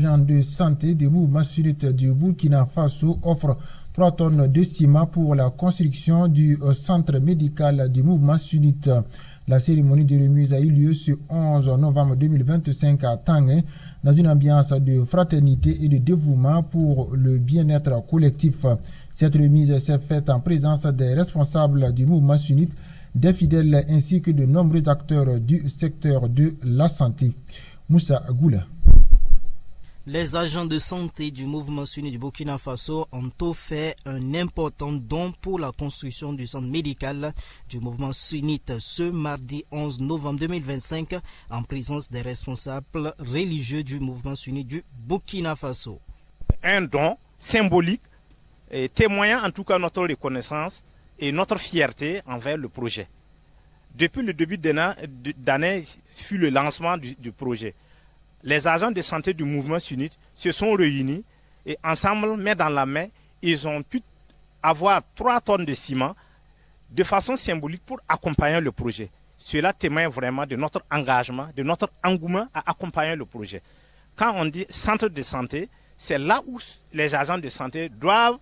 L'agent de santé du mouvement sunnite du Burkina Faso offre 3 tonnes de ciment pour la construction du centre médical du mouvement sunnite. La cérémonie de remise a eu lieu ce 11 novembre 2025 à Tangé, dans une ambiance de fraternité et de dévouement pour le bien-être collectif. Cette remise s'est faite en présence des responsables du mouvement sunnite, des fidèles ainsi que de nombreux acteurs du secteur de la santé. Moussa Goula. Les agents de santé du mouvement sunnite du Burkina Faso ont offert un important don pour la construction du centre médical du mouvement sunnite ce mardi 11 novembre 2025 en présence des responsables religieux du mouvement sunnite du Burkina Faso. Un don symbolique témoignant en tout cas notre reconnaissance et notre fierté envers le projet. Depuis le début d'année fut le lancement du projet. Les agents de santé du mouvement sunnite se sont réunis et ensemble, main dans la main, ils ont pu avoir 3 tonnes de ciment de façon symbolique pour accompagner le projet. Cela témoigne vraiment de notre engagement, de notre engouement à accompagner le projet. Quand on dit centre de santé, c'est là où les agents de santé doivent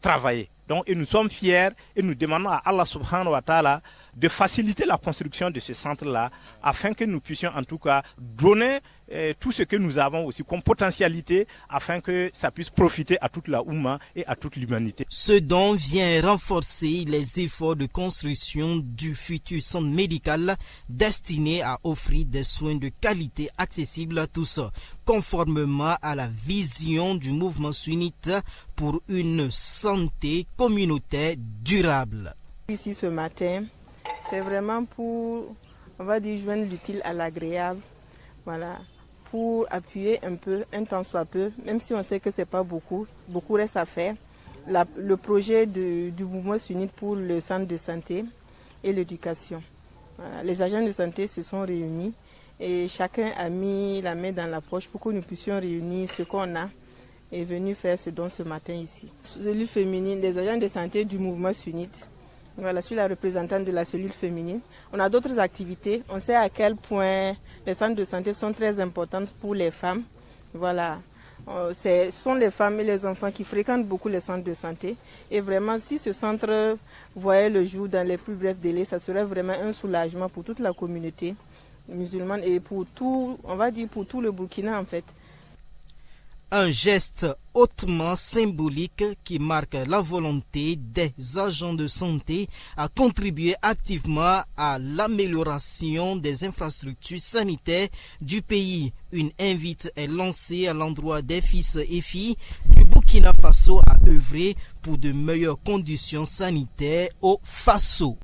travailler. Donc, et nous sommes fiers et nous demandons à Allah subhanahu wa ta'ala de faciliter la construction de ce centre-là afin que nous puissions en tout cas donner tout ce que nous avons aussi comme potentialité afin que ça puisse profiter à toute la Oumma et à toute l'humanité. Ce don vient renforcer les efforts de construction du futur centre médical destiné à offrir des soins de qualité accessibles à tous, conformément à la vision du mouvement sunnite pour une santé communautaire durable. Ici ce matin, c'est vraiment pour, on va dire, joindre l'utile à l'agréable, voilà, pour appuyer un peu, un tant soit peu, même si on sait que c'est pas beaucoup reste à faire. Le projet du mouvement sunnite pour le centre de santé et l'éducation. Voilà, les agents de santé se sont réunis et chacun a mis la main dans la poche pour que nous puissions réunir ce qu'on a et venu faire ce don ce matin ici. Cellule féminine, les agents de santé du mouvement sunnite. Voilà, je suis la représentante de la cellule féminine. On a d'autres activités. On sait à quel point les centres de santé sont très importants pour les femmes. Voilà, ce sont les femmes et les enfants qui fréquentent beaucoup les centres de santé. Et vraiment, si ce centre voyait le jour dans les plus brefs délais, ça serait vraiment un soulagement pour toute la communauté musulmane et pour tout, on va dire pour tout le Burkina en fait. Un geste hautement symbolique qui marque la volonté des agents de santé à contribuer activement à l'amélioration des infrastructures sanitaires du pays. Une invite est lancée à l'endroit des fils et filles du Burkina Faso à œuvrer pour de meilleures conditions sanitaires au Faso.